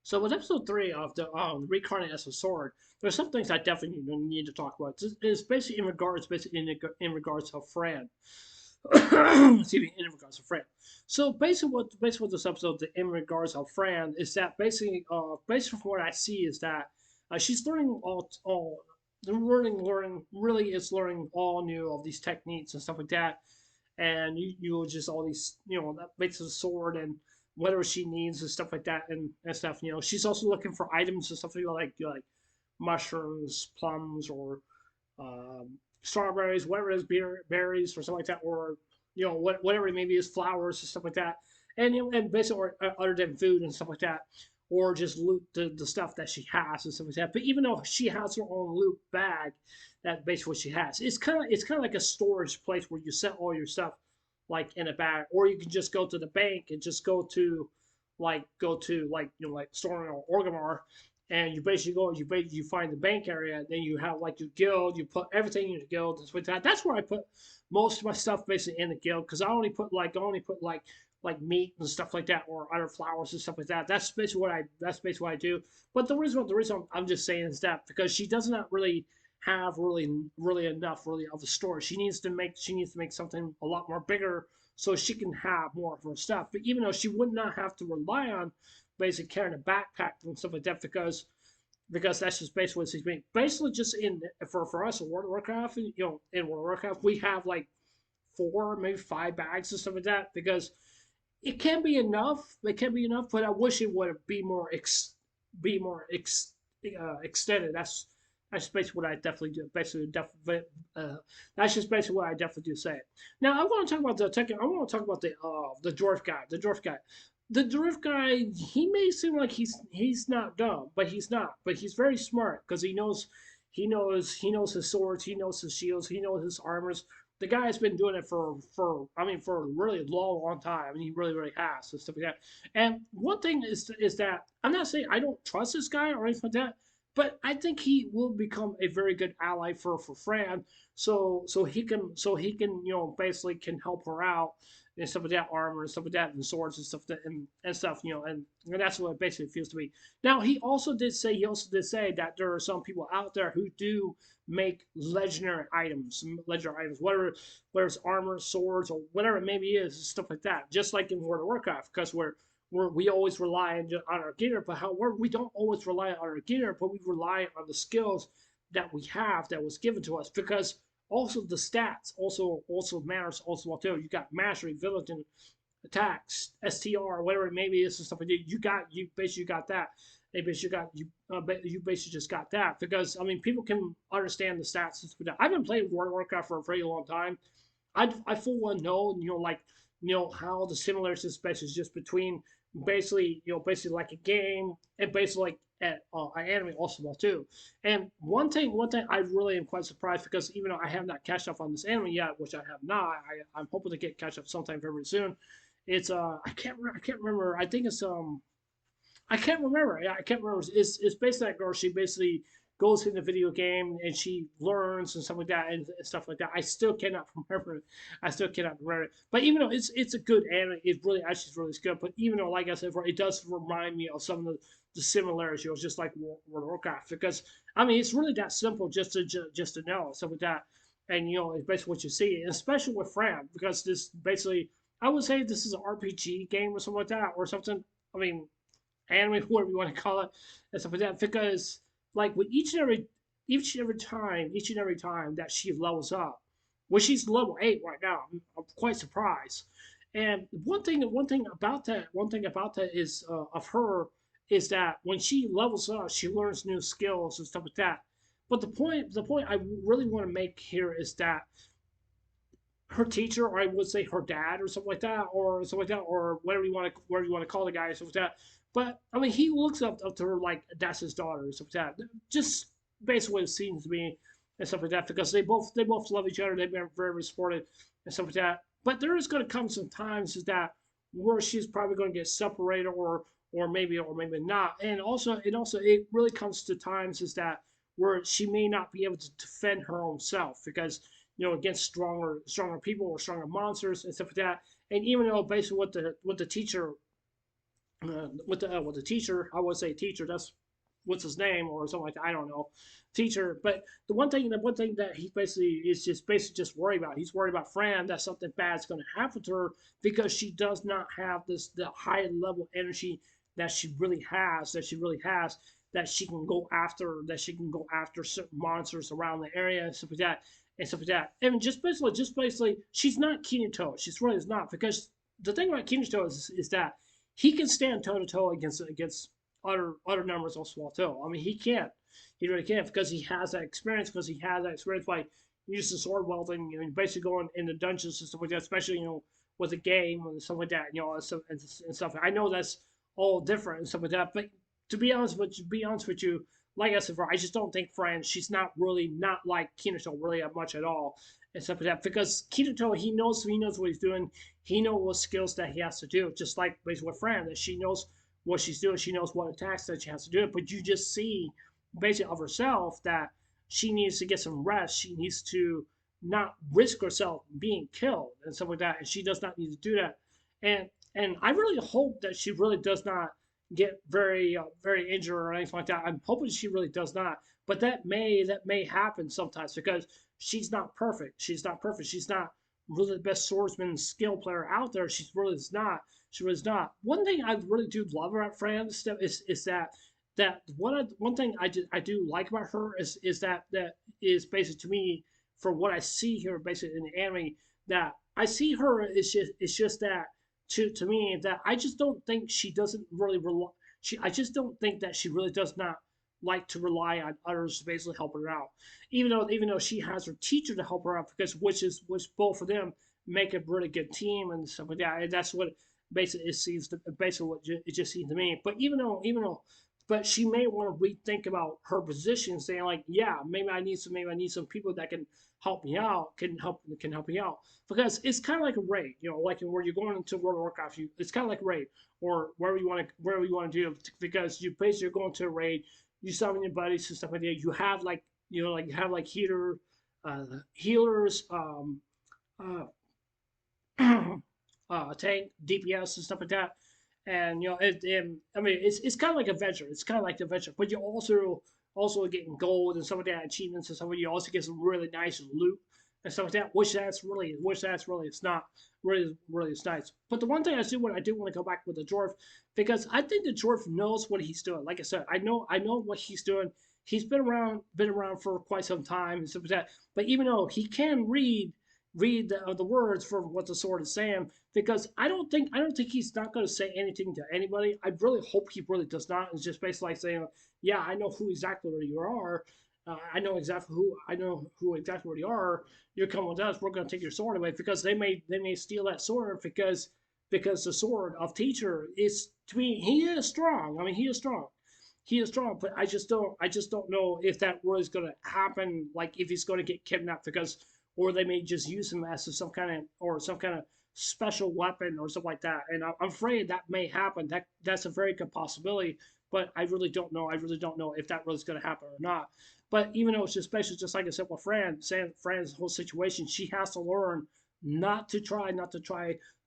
So with episode 3 of the Reincarnated as a Sword, there's some things I definitely need to talk about. It's basically in regards to Fran. Excuse me, in regards to Fran. So basically what this episode in regards of Fran is that basically from what I see is that she's learning all learning really is learning all new of these techniques and stuff like that, and you just all these that makes a sword and whatever she needs and stuff like that and stuff. She's also looking for items and stuff like mushrooms, plums, or strawberries, whatever it is, berries or something like that, or whatever it maybe is, flowers and stuff like that, and basically other than food and stuff like that, or just loot the stuff that she has and stuff like that. But even though she has her own loot bag, that's basically what she has. It's kind of like a storage place where you set all your stuff like in a bag, or you can just go to the bank and just go to storing or Orgamar, and you basically you find the bank area, then you have like your guild, you put everything in your guild and stuff like that. That's where I put most of my stuff basically in the guild, because I only put like meat and stuff like that, or other flowers and stuff like that. That's basically what I do. But the reason I'm just saying is that because she does not really have really enough really of the store. She needs to make something a lot more bigger so she can have more of her stuff. But even though she would not have to rely on basically carrying a backpack and stuff like that, because that's just basically what she's being. Basically, just in for us in World of Warcraft, in World of Warcraft, we have like 4, maybe 5 bags and stuff like that, because it can be enough. It can be enough, but I wish it would be more extended. That's basically what I definitely do. That's just basically what I definitely do say. Now I want to talk about the second. I want to talk about the dwarf guy. The dwarf guy. The dwarf guy. He may seem like he's not dumb, but he's not. But he's very smart because he knows his swords. He knows his shields. He knows his armors. The guy's been doing it for a really long time, and he really has and stuff like that. And one thing is that I'm not saying I don't trust this guy or anything like that, but I think he will become a very good ally for Fran. So he can basically can help her out and stuff like that, armor and stuff like that, and swords and stuff and stuff, and that's what it basically feels to me. Now he also did say that there are some people out there who do make legendary items, whether it's armor, swords, or whatever it maybe is, stuff like that. Just like in World of Warcraft, because we always rely on our gear, but however, we don't always rely on our gear, but we rely on the skills that we have that was given to us, because also the stats also matters also well too. You got mastery, village, and attacks, STR, whatever it maybe is, and stuff like that. You basically got that. You basically just got that, because I mean people can understand the stats. I've been playing World of Warcraft for a very long time. I full well know how the similarities especially just between basically like a game and basically like an anime also well too. And one thing I really am quite surprised, because even though I have not catched up on this anime yet, which I have not, I'm hoping to get catch up sometime very soon. It's I can't remember. I think it's I can't remember. Yeah, I can't remember. It's based on that girl. She basically goes in the video game and she learns and stuff like that and stuff like that. I still cannot remember it. I still cannot remember it. But even though it's a good anime, it really actually is really good. But even though, like I said before, it does remind me of some of the similarities. Just like World of Warcraft, because I mean it's really that simple just to know stuff like that. And it's basically what you see, and especially with Fran, because this basically I would say this is an RPG game or something like that, or something. I mean, anime, whatever you want to call it, and stuff like that. Because like with each and every time that she levels up, well, she's level 8 right now. I'm quite surprised. And one thing about that is of her is that when she levels up, she learns new skills and stuff like that. But the point I really want to make here is that her teacher, or I would say her dad, or something like that, or whatever you want to call the guy, or something like that. But I mean, he looks up to her like that's his daughter, or something like that. Just basically what it seems to me, and stuff like that, because they both love each other. They've been very supportive and stuff like that. But there is going to come some times is that where she's probably going to get separated, or maybe not. And also it really comes to times is that where she may not be able to defend her own self, because against stronger people or stronger monsters and stuff like that. And even though basically what the teacher with the teacher. I would say teacher. That's what's his name or something like that. I don't know, teacher. But the one thing that he basically is just basically just worried about. He's worried about Fran that something bad's going to happen to her because she does not have this the high level energy that she really has. That she can go after. That she can go after certain monsters around the area and stuff like that. And stuff like that. And just basically, she's not Kinato. She's really not because the thing about Kinato is that he can stand toe to toe against other numbers of small toe. I mean, he can. He really can because he has that experience. Because he has that experience by using sword wielding, basically going into dungeons and stuff like that. Especially with a game and stuff like that. And stuff. I know that's all different and stuff like that. But to be honest with you, like I said, I just don't think Fran. She's not like Kinato really much at all and stuff like that. Because Kinato, he knows what he's doing. He knows what skills that he has to do. Just like basically with Fran, that she knows what she's doing. She knows what attacks that she has to do. But you just see basically of herself that she needs to get some rest. She needs to not risk herself being killed and stuff like that. And she does not need to do that. And and I really hope that she really does not get very injured or anything like that. I'm hoping she really does not. But that may happen sometimes because she's not perfect. She's not perfect. She's not really the best swordsman skill player out there. She's really is not. She was not. One thing I really do love about Fran is one thing I do like about her is that is basically to me for what I see here basically in the anime that I see her it's just that to me that I just don't think she doesn't really rely. I just don't think that she really does not like to rely on others to basically help her out. Even though she has her teacher to help her out because which both of them make a really good team and stuff like that. And that's what basically it seems to basically what it just seems to me. But but she may want to rethink about her position, saying like, yeah, maybe I need some people that can help me out, can help me out because it's kind of like a raid, like where you're going into World of Warcraft. It's kind of like a raid or wherever you want to do because you basically going to a raid, you summon your buddies and stuff like that. You have like healers, uh, tank, DPS, and stuff like that. And I mean, it's kind of like adventure. It's kind of like adventure, but you also getting gold and some of that achievements and stuff. You also get some really nice loot and stuff like that. Which that's really it's not really it's nice. But the one thing I do want to go back with the dwarf because I think the dwarf knows what he's doing. Like I said, I know what he's doing. He's been around for quite some time and stuff like that. But even though he can read the words for what the sword is saying because I don't think he's not going to say anything to anybody. I really hope he really does not. It's just basically like saying, yeah, I know who exactly where you are. I know who exactly where you are. You're coming with us. We're going to take your sword away because they may steal that sword because the sword of teacher is to me he is strong. I mean he is strong. He is strong, but I just don't know if that really is going to happen. Like if he's going to get kidnapped because or they may just use him as some kind of special weapon or something like that. And I'm afraid that may happen. That's a very good possibility, but I really don't know. I really don't know if that really is going to happen or not. But even though it's just special, just like I said with Fran's whole situation, she has to learn not to try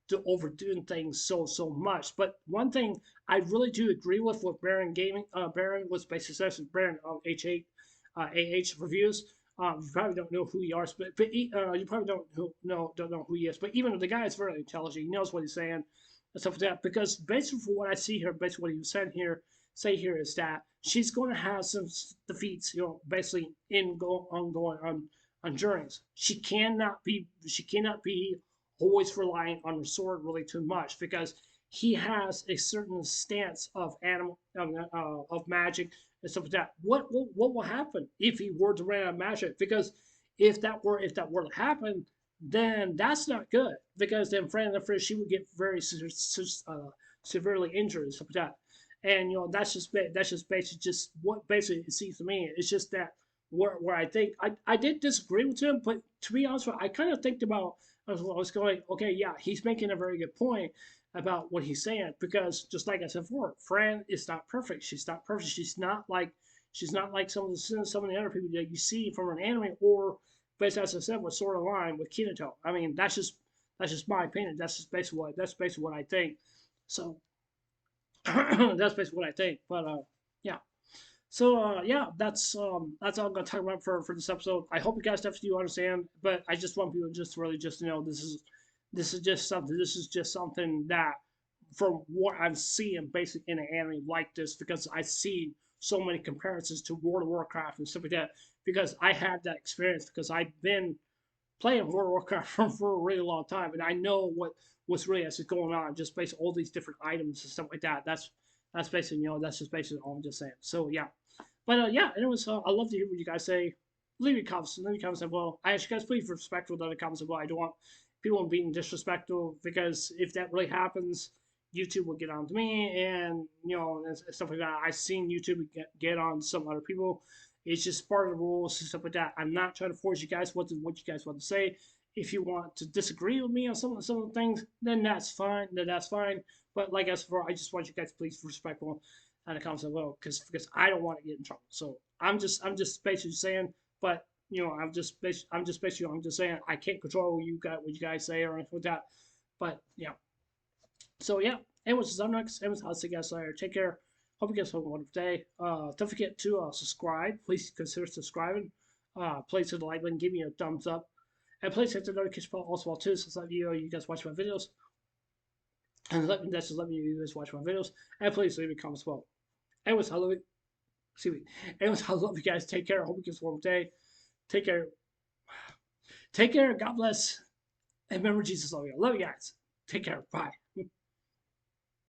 to overdo things so much. But one thing I really do agree with what Baron Gaming Baron was basically says Baron H8 AH reviews you probably don't know who he is, but you probably don't know who he is. But even the guy is very intelligent. He knows what he's saying and stuff like that. Because basically, from what I see here, basically what he was saying here, say here is that she's going to have some defeats. Basically in go ongoing on journeys. She cannot be always relying on her sword really too much because he has a certain stance of of magic and stuff like that. What will happen if he were to run out of magic? Because if that were to happen, then that's not good. Because then Fran and she would get very severely injured and stuff like that. And that's just basically just what basically it seems to me. It's just that where I think I did disagree with him, but to be honest with you, I kind of think about I was going okay, yeah, he's making a very good point about what he's saying because just like I said before, Fran is not perfect. She's not perfect. She's not like some of the other people that you see from an anime or based as I said with Sword of Line with Kinato. I mean that's just my opinion. That's basically what I think. So That's basically what I think. But yeah. So yeah, that's all I'm gonna talk about for this episode. I hope you guys definitely do understand, but I just want people just really just to know this is just something. This is just something that from what I'm seeing, basically in an anime like this, because I see so many comparisons to World of Warcraft and stuff like that. Because I had that experience because I've been playing World of Warcraft for a really long time, and I know what's really actually going on, just based on all these different items and stuff like that. That's basically that's just basically all I'm just saying. So yeah, but yeah, anyways, I love to hear what you guys say. Leave your comments. Leave your comments as well. I ask you guys please be respectful to the comments as well. I don't want people being disrespectful because if that really happens, YouTube will get on to me and and stuff like that. I've seen YouTube get on some other people. It's just part of the rules and stuff like that. I'm not trying to force you guys what you guys want to say. If you want to disagree with me on some of the things, then that's fine. But like I said before, I just want you guys to please be respectful in the comments as well, because I don't want to get in trouble. So I'm just basically saying, but I'm just saying I can't control what you guys say or anything like that. But yeah, so yeah, anyways, I'm next. Anyways, I'll see you guys later. Take care. Hope you guys have a wonderful day. Don't forget to subscribe. Please consider subscribing. Please hit the like button, give me a thumbs up, and please hit the notification bell also too, so that you guys watch my videos, and let me you guys watch my videos, and please leave a comment as well. Anyways, I love it. Excuse me. Anyways, I love you guys. Take care. I hope you guys have a wonderful day. Take care. Take care. God bless. And remember, Jesus love you. I love you guys. Take care. Bye.